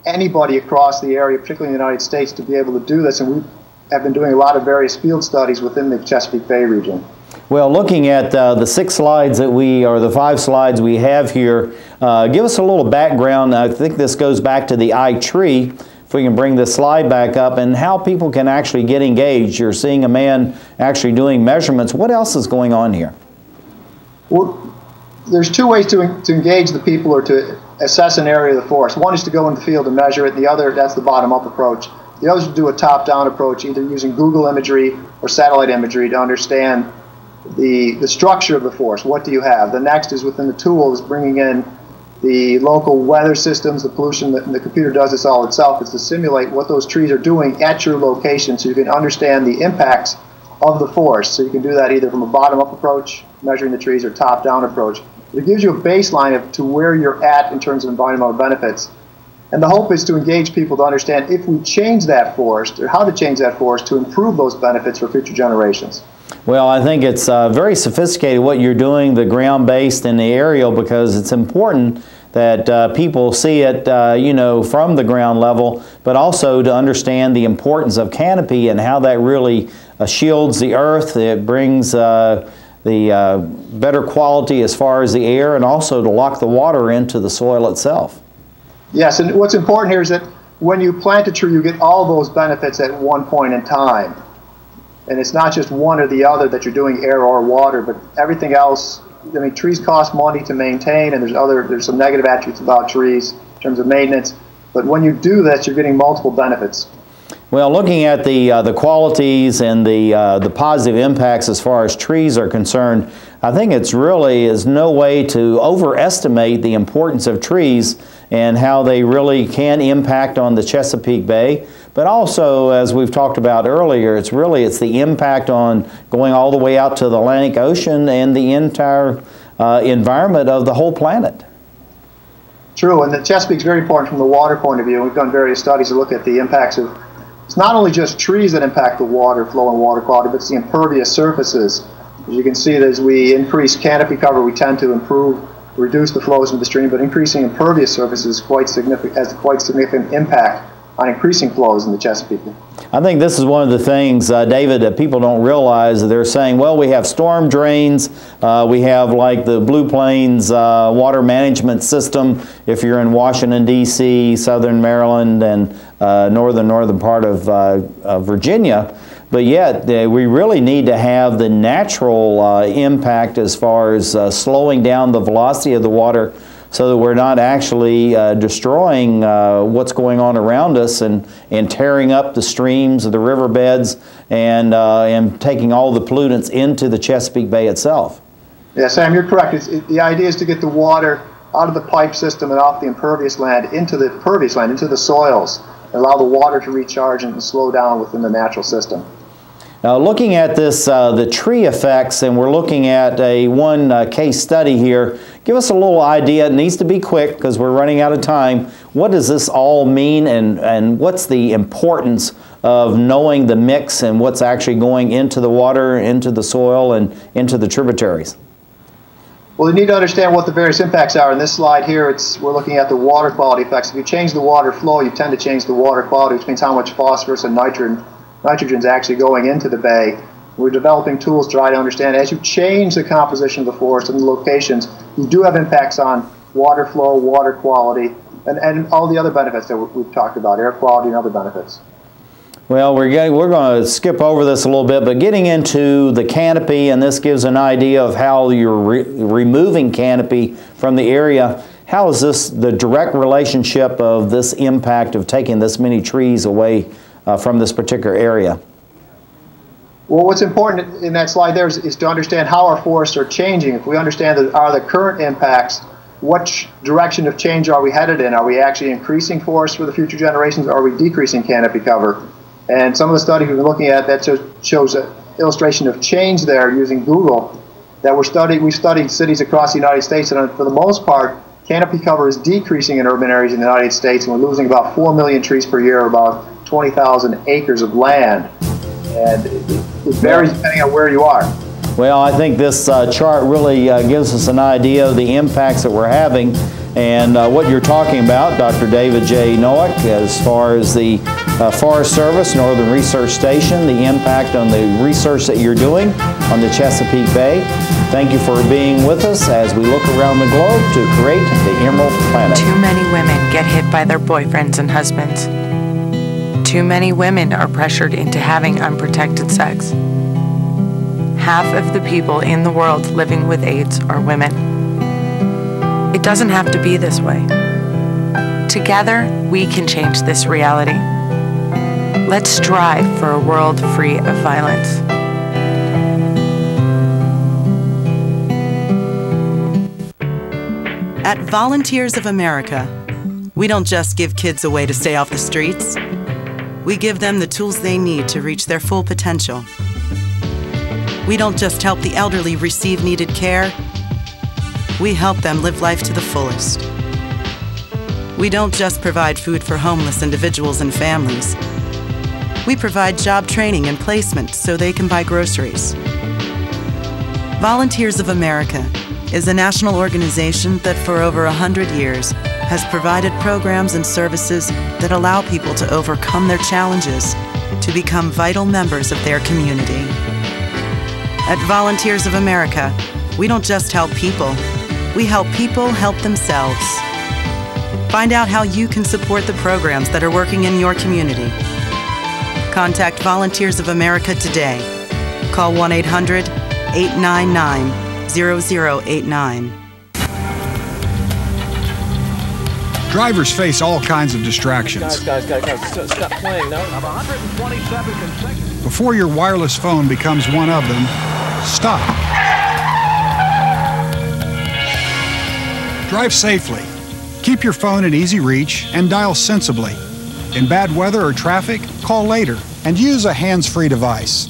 anybody across the area, particularly in the United States, to be able to do this, and we have been doing a lot of various field studies within the Chesapeake Bay region. Well, looking at the 6 slides that or the 5 slides we have here, give us a little background. I think this goes back to the iTree, if we can bring this slide back up, and how people can actually get engaged. You're seeing a man actually doing measurements. What else is going on here? Well, there's 2 ways to engage the people or to assess an area of the forest. One is to go in the field and measure it. The other, that's the bottom-up approach. The other is to do a top-down approach, either using Google imagery or satellite imagery to understand the structure of the forest. What do you have? The next is within the tool is bringing in the local weather systems, the pollution, the computer does this all itself. It's to simulate what those trees are doing at your location so you can understand the impacts of the forest. So you can do that either from a bottom-up approach, measuring the trees, or top-down approach. It gives you a baseline to where you're at in terms of environmental benefits. And the hope is to engage people to understand if we change that forest, or how to change that forest to improve those benefits for future generations. Well, I think it's very sophisticated what you're doing, the ground-based and the aerial, because it's important that people see it, from the ground level, but also to understand the importance of canopy and how that really shields the earth. It brings better quality as far as the air, and also to lock the water into the soil itself. Yes, and what's important here is that when you plant a tree, you get all those benefits at one point in time. And it's not just one or the other that you're doing, air or water, but everything else. I mean, trees cost money to maintain, and there's some negative attributes about trees in terms of maintenance. But when you do this, you're getting multiple benefits. Well, looking at the qualities and the positive impacts as far as trees are concerned, I think it's really is no way to overestimate the importance of trees and how they really can impact on the Chesapeake Bay. But also, as we've talked about earlier, it's the impact on going all the way out to the Atlantic Ocean and the entire environment of the whole planet. True, and the Chesapeake's very important from the water point of view. We've done various studies to look at the impacts of, it's not only just trees that impact the water flow and water quality, but it's the impervious surfaces. As you can see, as we increase canopy cover, we tend to reduce the flows into the stream, but increasing impervious surfaces has quite significant impact on increasing flows in the Chesapeake. I think this is one of the things, David, that people don't realize. They're saying, well, we have storm drains, we have like the Blue Plains water management system if you're in Washington, D.C., southern Maryland, and northern part of Virginia. But yet, we really need to have the natural impact as far as slowing down the velocity of the water, so that we're not actually destroying what's going on around us and tearing up the streams or the riverbeds and taking all the pollutants into the Chesapeake Bay itself. Yeah, Sam, you're correct. The idea is to get the water out of the pipe system and off the impervious land into the soils, and allow the water to recharge and slow down within the natural system. Now, looking at this, the tree effects, and we're looking at one case study here. Give us a little idea. It needs to be quick because we're running out of time. What does this all mean, and what's the importance of knowing the mix and what's actually going into the water, into the soil, and into the tributaries? Well, you need to understand what the various impacts are. In this slide here, we're looking at the water quality effects. If you change the water flow, you tend to change the water quality, which means how much phosphorus and nitrogen's actually going into the bay. We're developing tools to try to understand, as you change the composition of the forest and the locations, you do have impacts on water flow, water quality, and all the other benefits that we've talked about, air quality and other benefits. Well, we're going to skip over this a little bit, but getting into the canopy, and this gives an idea of how you're removing canopy from the area. How is this the direct relationship of this impact of taking this many trees away from this particular area? Well, what's important in that slide there is to understand how our forests are changing. If we understand that are the current impacts, what direction of change are we headed in? Are we actually increasing forests for the future generations, or are we decreasing canopy cover? And some of the studies we've been looking at that shows an illustration of change there using Google that we studied cities across the United States, and for the most part, canopy cover is decreasing in urban areas in the United States, and we're losing about 4 million trees per year, about 20,000 acres of land. And it varies depending on where you are. Well, I think this chart really gives us an idea of the impacts that we're having, and what you're talking about, Dr. David J. Nowak, as far as the Forest Service, Northern Research Station, the impact on the research that you're doing on the Chesapeake Bay. Thank you for being with us as we look around the globe to create the Emerald Planet. Too many women get hit by their boyfriends and husbands. Too many women are pressured into having unprotected sex. Half of the people in the world living with AIDS are women. It doesn't have to be this way. Together, we can change this reality. Let's strive for a world free of violence. At Volunteers of America, we don't just give kids a way to stay off the streets. We give them the tools they need to reach their full potential. We don't just help the elderly receive needed care. We help them live life to the fullest. We don't just provide food for homeless individuals and families. We provide job training and placement so they can buy groceries. Volunteers of America is a national organization that for over 100 years has provided programs and services that allow people to overcome their challenges to become vital members of their community. At Volunteers of America, we don't just help people, we help people help themselves. Find out how you can support the programs that are working in your community. Contact Volunteers of America today. Call 1-800-899-0089. Drivers face all kinds of distractions. Guys, stop playing. No. 127 consecutive. Before your wireless phone becomes one of them, stop. Drive safely. Keep your phone in easy reach and dial sensibly. In bad weather or traffic, call later and use a hands-free device.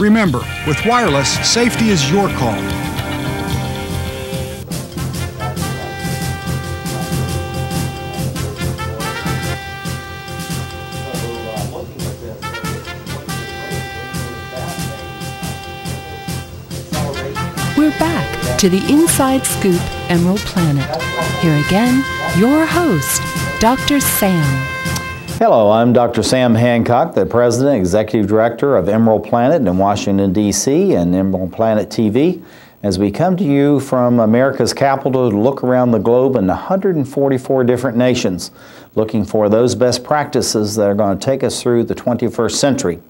Remember, with wireless, safety is your call. We're back to the Inside Scoop Emerald Planet. Here again, your host, Dr. Sam. Hello, I'm Dr. Sam Hancock, the President, Executive Director of Emerald Planet in Washington, D.C. and Emerald Planet TV, as we come to you from America's capital to look around the globe in 144 different nations, looking for those best practices that are going to take us through the 21st century.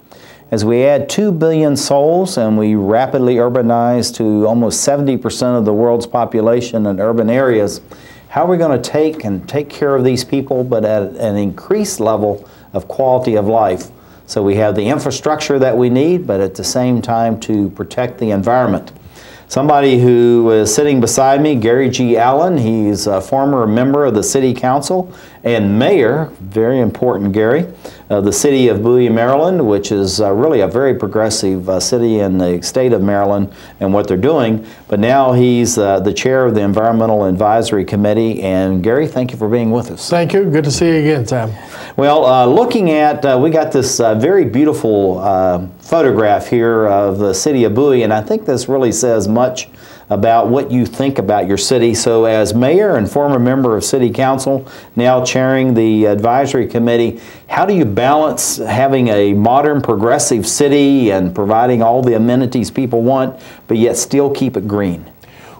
As we add 2 billion souls and we rapidly urbanize to almost 70% of the world's population in urban areas, how are we going to take care of these people, but at an increased level of quality of life? So we have the infrastructure that we need, but at the same time to protect the environment. Somebody who is sitting beside me, Gary G. Allen, he's a former member of the City Council and Mayor, very important Gary, of the City of Bowie, Maryland, which is really a very progressive city in the state of Maryland and what they're doing. But now he's the chair of the Environmental Advisory Committee. And Gary, thank you for being with us. Thank you. Good to see you again, Sam. Well, looking at, we got this very beautiful photograph here of the city of Bowie, and I think this really says much about what you think about your city. So as mayor and former member of City Council, now chairing the advisory committee, how do you balance having a modern, progressive city and providing all the amenities people want, but yet still keep it green?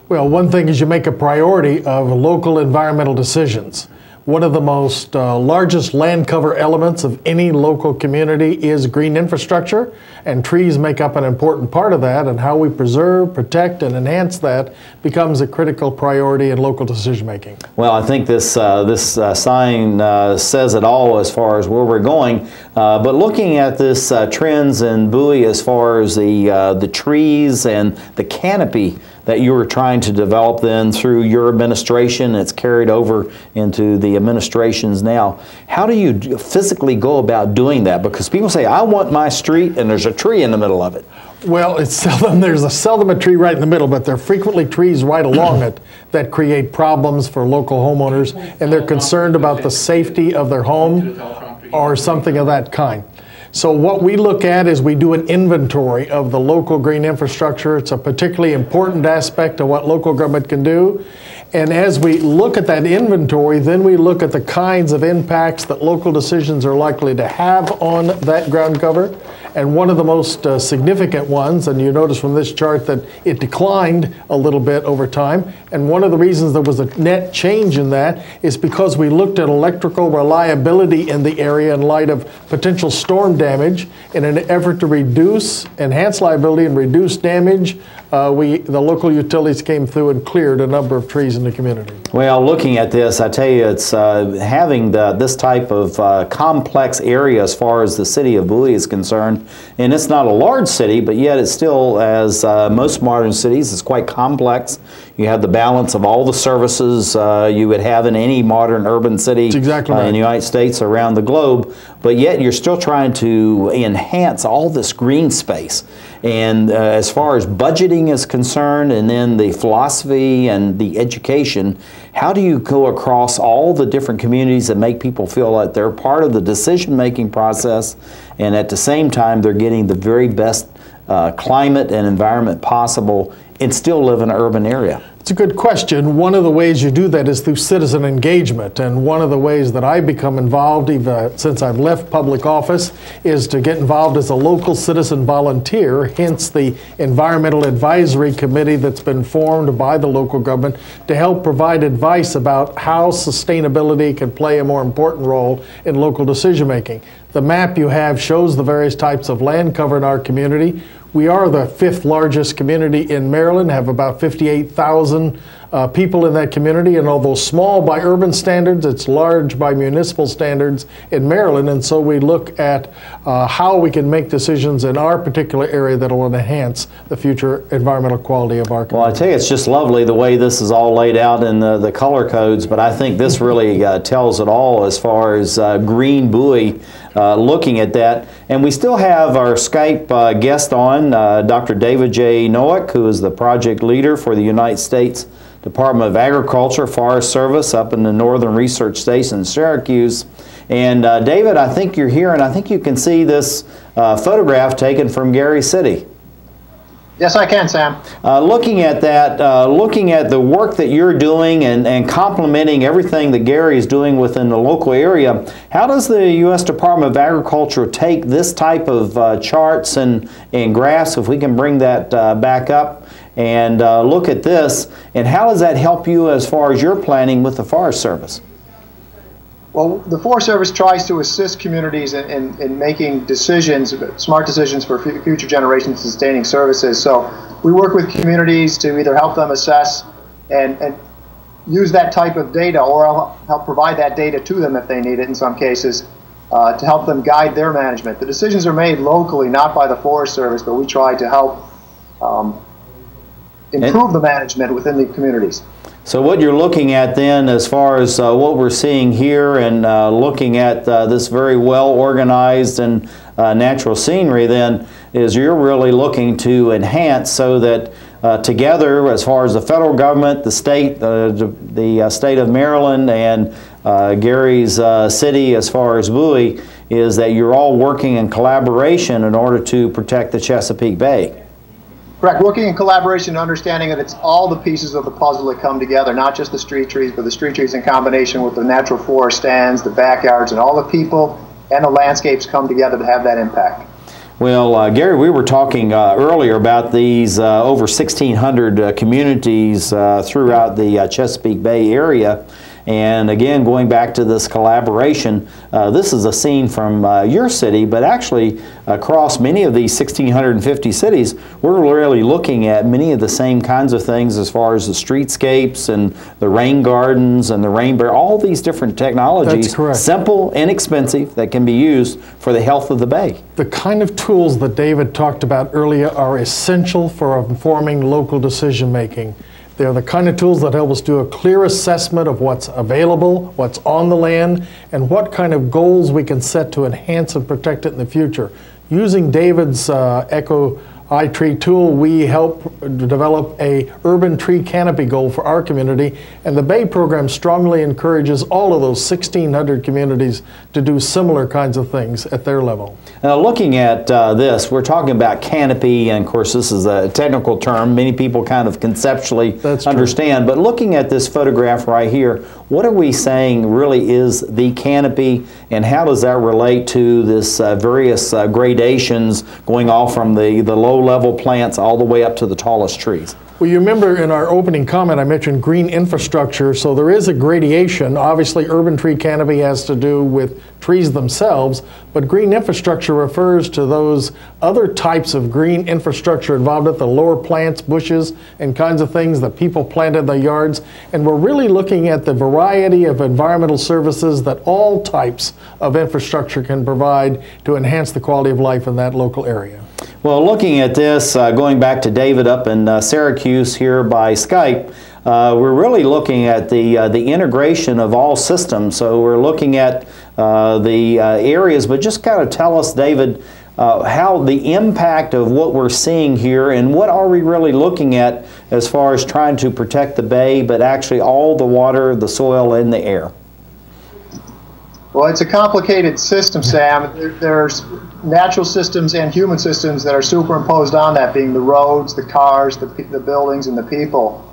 Well, one thing is you make a priority of local environmental decisions. One of the most largest land cover elements of any local community is green infrastructure, and trees make up an important part of that, and how we preserve, protect, and enhance that becomes a critical priority in local decision making. Well, I think this sign says it all as far as where we're going, but looking at this trends in Bowie as far as the trees and the canopy that you were trying to develop then through your administration, it's carried over into the administrations now. How do you physically go about doing that? Because people say, I want my street, and there's a tree in the middle of it. Well, it's seldom, there's seldom a tree right in the middle, but there are frequently trees right along it that create problems for local homeowners, and they're concerned about the safety of their home or something of that kind. So what we look at is we do an inventory of the local green infrastructure. It's a particularly important aspect of what local government can do. And as we look at that inventory, then we look at the kinds of impacts that local decisions are likely to have on that ground cover. And one of the most significant ones, and you notice from this chart that it declined a little bit over time, and one of the reasons there was a net change in that is because we looked at electrical reliability in the area in light of potential storm damage. In an effort to enhance liability and reduce damage, the local utilities came through and cleared a number of trees in the community. Well, looking at this, I tell you, it's having this type of complex area as far as the city of Bowie is concerned. And it's not a large city, but yet it's still, as most modern cities, it's quite complex. You have the balance of all the services you would have in any modern urban city in the United States, around the globe, but yet you're still trying to enhance all this green space. And as far as budgeting is concerned, and then the philosophy and the education, how do you go across all the different communities that make people feel like they're part of the decision-making process, and at the same time they're getting the very best climate and environment possible and still live in an urban area? It's a good question. One of the ways you do that is through citizen engagement, and one of the ways that I've become involved, even since I've left public office, is to get involved as a local citizen volunteer, hence the Environmental Advisory Committee that's been formed by the local government to help provide advice about how sustainability can play a more important role in local decision making. The map you have shows the various types of land cover in our community. We are the 5th largest community in Maryland, have about 58,000 people in that community, and although small by urban standards, it's large by municipal standards in Maryland, and so we look at how we can make decisions in our particular area that will enhance the future environmental quality of our community. Well, I tell you, it's just lovely the way this is all laid out in the color codes, but I think this really tells it all as far as green buoy, looking at that. And we still have our Skype guest on, Dr. David J. Nowak, who is the project leader for the United States Department of Agriculture, Forest Service up in the Northern Research Station in Syracuse. And David, I think you're here, and I think you can see this photograph taken from Gary City. Yes, I can, Sam. Looking at that, looking at the work that you're doing and complementing everything that Gary is doing within the local area, how does the U.S. Department of Agriculture take this type of charts and graphs, if we can bring that back up, and look at this, and how does that help you as far as your planning with the Forest Service? Well, the Forest Service tries to assist communities in making decisions, smart decisions for future generations sustaining services. So we work with communities to either help them assess and use that type of data, or help provide that data to them if they need it in some cases, to help them guide their management. The decisions are made locally, not by the Forest Service, but we try to help improve the management within the communities. So what you're looking at then, as far as what we're seeing here, and looking at this very well organized and natural scenery, then is you're really looking to enhance so that together, as far as the federal government, the state, the state of Maryland, and Gary's city, as far as Bowie, is that you're all working in collaboration in order to protect the Chesapeake Bay. Correct. Working in collaboration and understanding that it's all the pieces of the puzzle that come together, not just the street trees, but the street trees in combination with the natural forest stands, the backyards, and all the people and the landscapes come together to have that impact. Well, Gary, we were talking earlier about these over 1,600 communities throughout the Chesapeake Bay area. And again, going back to this collaboration, this is a scene from your city, but actually across many of these 1,650 cities, we're really looking at many of the same kinds of things as far as the streetscapes and the rain gardens and the rain barrel, all these different technologies. That's correct. Simple, inexpensive, that can be used for the health of the bay. The kind of tools that David talked about earlier are essential for informing local decision making. They're the kind of tools that help us do a clear assessment of what's available, what's on the land, and what kind of goals we can set to enhance and protect it in the future. Using David's Echo iTree tool, we help develop a urban tree canopy goal for our community, and the Bay program strongly encourages all of those 1,600 communities to do similar kinds of things at their level. Now, looking at this, we're talking about canopy, and of course this is a technical term many people kind of conceptually understand, but looking at this photograph right here, what are we saying really is the canopy, and how does that relate to this various gradations going off from the low-level plants all the way up to the tallest trees? Well, you remember in our opening comment I mentioned green infrastructure, so there is a gradation. Obviously, urban tree canopy has to do with trees themselves, but green infrastructure refers to those other types of green infrastructure involved at the lower plants, bushes, and kinds of things that people plant in their yards. And we're really looking at the variety of environmental services that all types of infrastructure can provide to enhance the quality of life in that local area. Well, looking at this, going back to David up in Syracuse here by Skype, we're really looking at the integration of all systems. So we're looking at the areas, but just kind of tell us, David, how the impact of what we're seeing here, and what are we really looking at as far as trying to protect the bay, but actually all the water, the soil, and the air. Well, it's a complicated system, Sam. There's natural systems and human systems that are superimposed on that, being the roads, the cars, the buildings, and the people.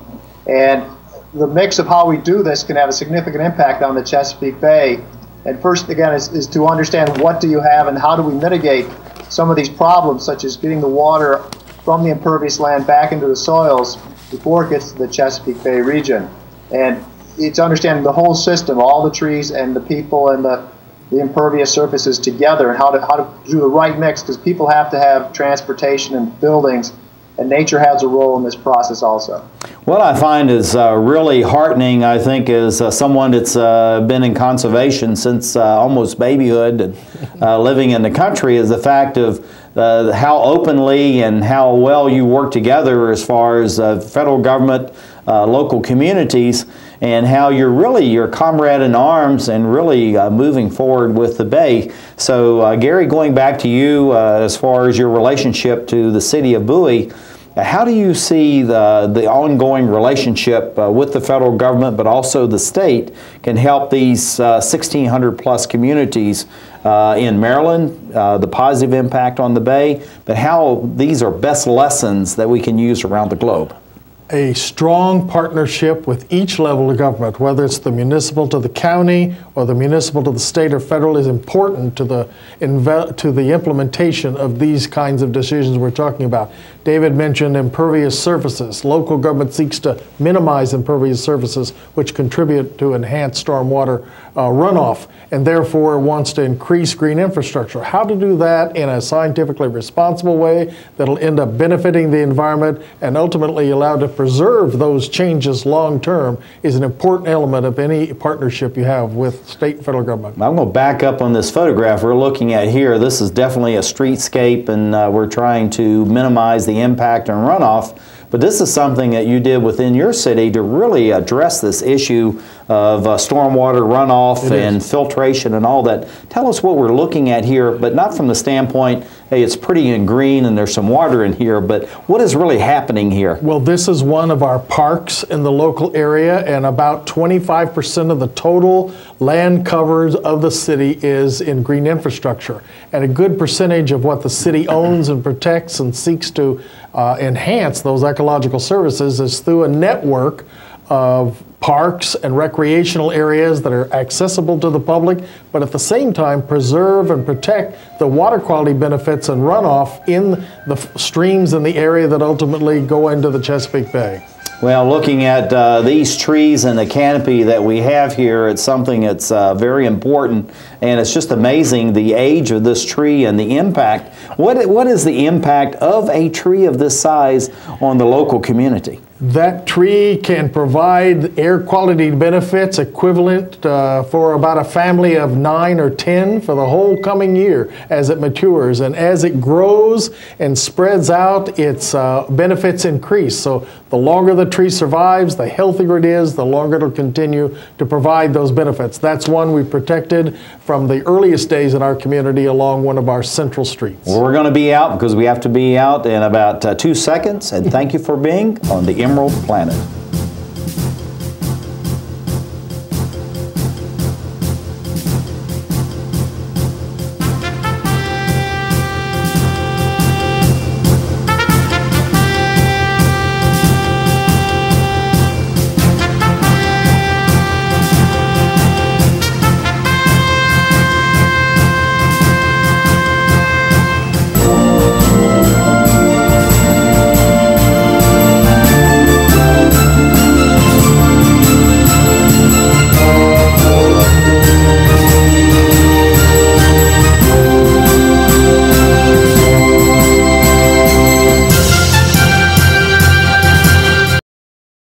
And the mix of how we do this can have a significant impact on the Chesapeake Bay. And first, again, is to understand what do you have and how do we mitigate some of these problems, such as getting the water from the impervious land back into the soils before it gets to the Chesapeake Bay region. And it's understanding the whole system, all the trees and the people and the impervious surfaces together, and how to do the right mix, because people have to have transportation and buildings, and nature has a role in this process also. What I find is really heartening, I think, as someone that's been in conservation since almost babyhood and living in the country, is the fact of how openly and how well you work together as far as federal government, local communities, and how you're really your comrade in arms and really moving forward with the Bay. So Gary, going back to you as far as your relationship to the city of Bowie, how do you see the ongoing relationship with the federal government, but also the state, can help these 1,600 plus communities in Maryland, the positive impact on the Bay, but how these are best lessons that we can use around the globe? A strong partnership with each level of government, whether it's the municipal to the county or the municipal to the state or federal, is important to the implementation of these kinds of decisions we're talking about. David mentioned impervious surfaces. Local government seeks to minimize impervious surfaces, which contribute to enhanced stormwater runoff, and therefore wants to increase green infrastructure. How to do that in a scientifically responsible way that'll end up benefiting the environment and ultimately allow to preserve those changes long term is an important element of any partnership you have with state and federal government. I'm going to back up on this photograph we're looking at here. This is definitely a streetscape, and we're trying to minimize the impact and runoff. But this is something that you did within your city to really address this issue of stormwater runoff and filtration and all that. Tell us what we're looking at here, but not from the standpoint, hey, it's pretty and green and there's some water in here, but what is really happening here? Well, this is one of our parks in the local area, and about 25% of the total land covered of the city is in green infrastructure. And a good percentage of what the city owns and protects and seeks to enhance those ecological services is through a network of parks and recreational areas that are accessible to the public, but at the same time preserve and protect the water quality benefits and runoff in the streams in the area that ultimately go into the Chesapeake Bay. Well, looking at these trees and the canopy that we have here, it's something that's very important, and it's just amazing the age of this tree and the impact. What is the impact of a tree of this size on the local community? That tree can provide air quality benefits equivalent for about a family of 9 or 10 for the whole coming year as it matures. And as it grows and spreads out, its benefits increase. So the longer the tree survives, the healthier it is, the longer it'll continue to provide those benefits. That's one we protected from the earliest days in our community along one of our central streets. Well, we're going to be out because we have to be out in about 2 seconds. And thank you for being on the Emerald Planet.